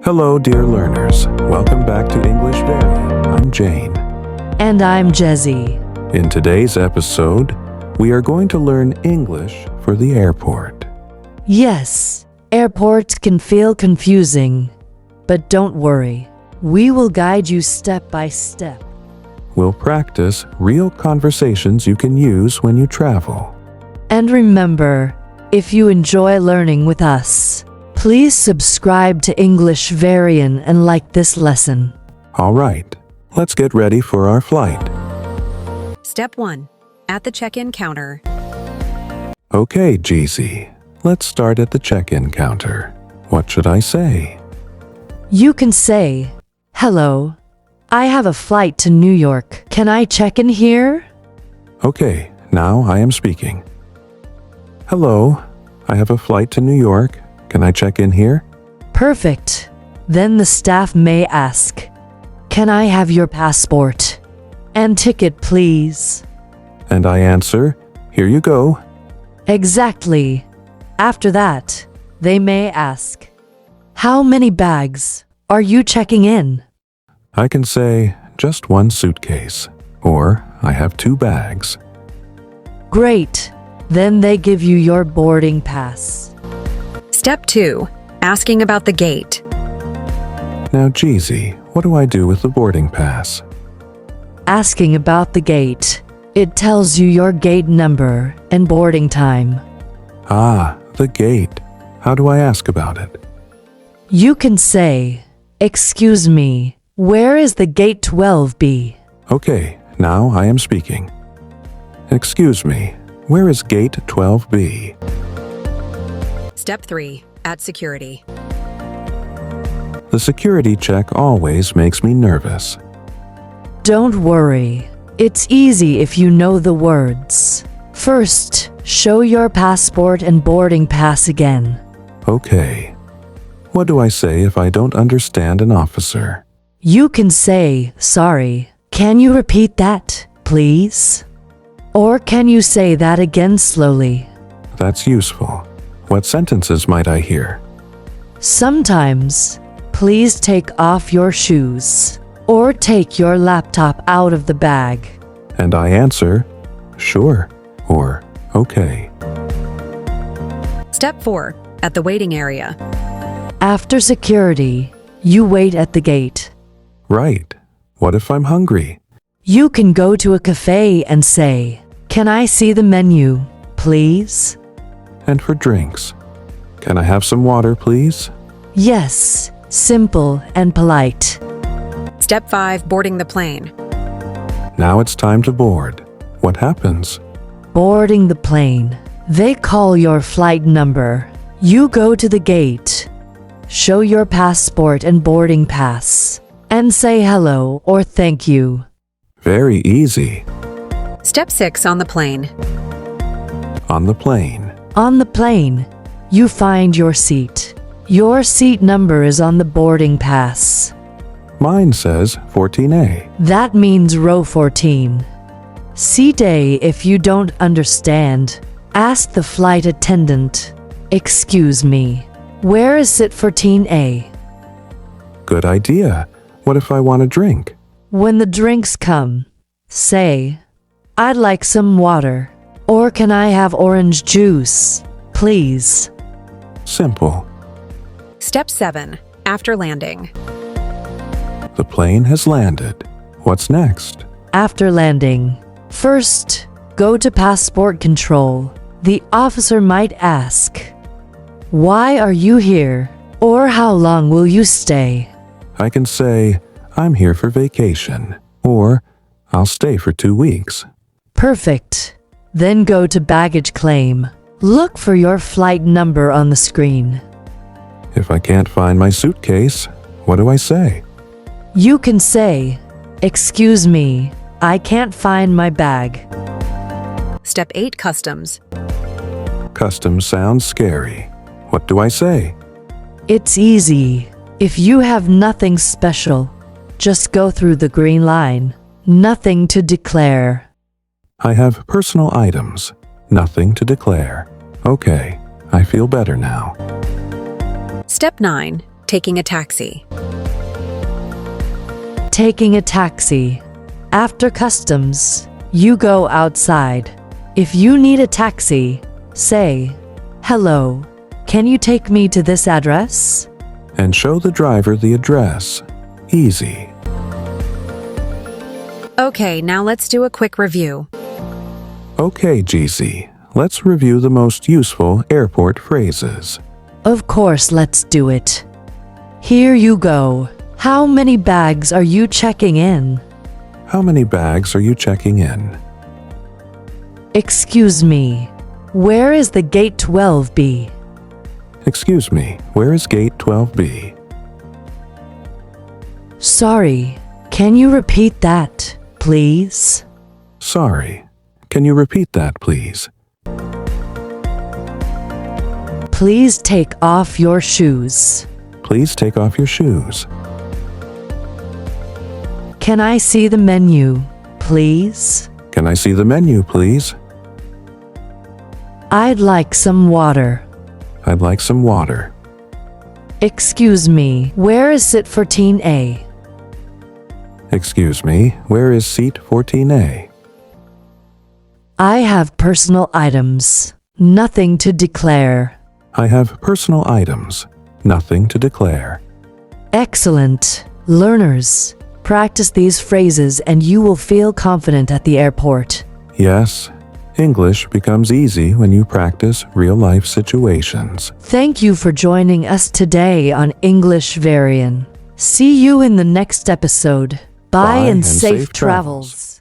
Hello, dear learners. Welcome back to English Variant. I'm Jane. And I'm Jasi. In today's episode, we are going to learn English for the airport. Yes, airports can feel confusing, but don't worry. We will guide you step by step. We'll practice real conversations you can use when you travel. And remember, if you enjoy learning with us, please subscribe to English Variant and like this lesson. All right, let's get ready for our flight. Step 1. At the check-in counter. Okay, Jasi, let's start at the check-in counter. What should I say? You can say, "Hello, I have a flight to New York. Can I check in here?" Okay, now I am speaking. Hello, I have a flight to New York. Can I check in here? Perfect. Then the staff may ask, "Can I have your passport and ticket, please?" And I answer, "Here you go." Exactly. After that, they may ask, "How many bags are you checking in?" I can say, "Just one suitcase," or "I have 2 bags." Great. Then they give you your boarding pass. Step 2. Asking about the gate. Now, Jasi, what do I do with the boarding pass? Asking about the gate. It tells you your gate number and boarding time. Ah, the gate. How do I ask about it? You can say, "Excuse me, where is the gate 12B?" Okay, now I am speaking. Excuse me, where is gate 12B? Step 3. At security. The security check always makes me nervous. Don't worry. It's easy if you know the words. First, show your passport and boarding pass again. Okay. What do I say if I don't understand an officer? You can say, "Sorry, can you repeat that, please?" Or can you say that again slowly? That's useful. What sentences might I hear? Sometimes, "Please take off your shoes," or "Take your laptop out of the bag." And I answer, "Sure," or "Okay." Step 4. At the waiting area. After security, you wait at the gate. Right. What if I'm hungry? You can go to a cafe and say, "Can I see the menu, please?" And for drinks, can I have some water, please? Yes, simple and polite. Step 5. Boarding the plane. Now it's time to board. What happens? Boarding the plane. They call your flight number. You go to the gate. Show your passport and boarding pass. And say hello or thank you. Very easy. Step 6. On the plane. On the plane. On the plane, you find your seat. Your seat number is on the boarding pass. Mine says 14A. That means row 14. Seat A. If you don't understand, ask the flight attendant, "Excuse me, where is seat 14A?" Good idea. What if I want a drink? When the drinks come, say, "I'd like some water," or "Can I have orange juice, please?" Simple. Step 7. After landing. The plane has landed. What's next? After landing, first, go to passport control. The officer might ask, "Why are you here?" or "How long will you stay?" I can say, "I'm here for vacation," or "I'll stay for 2 weeks." Perfect. Then go to baggage claim. Look for your flight number on the screen. If I can't find my suitcase, what do I say? You can say, "Excuse me, I can't find my bag." Step 8. Customs. Customs sounds scary. What do I say? It's easy. If you have nothing special, just go through the green line. Nothing to declare. I have personal items. Nothing to declare. Okay, I feel better now. Step 9. Taking a taxi. Taking a taxi. After customs, you go outside. If you need a taxi, say, "Hello, can you take me to this address?" And show the driver the address. Easy. Okay, now let's do a quick review. Okay, Jasi, let's review the most useful airport phrases. Of course, let's do it. Here you go. How many bags are you checking in? How many bags are you checking in? Excuse me, where is the gate 12B? Excuse me, where is gate 12B? Sorry, can you repeat that, please? Sorry, can you repeat that, please? Please take off your shoes. Please take off your shoes. Can I see the menu, please? Can I see the menu, please? I'd like some water. I'd like some water. Excuse me, where is seat 14A? Excuse me, where is seat 14A? I have personal items. Nothing to declare. I have personal items. Nothing to declare. Excellent. Learners, practice these phrases and you will feel confident at the airport. Yes, English becomes easy when you practice real-life situations. Thank you for joining us today on English Varian. See you in the next episode. Bye and safe travels.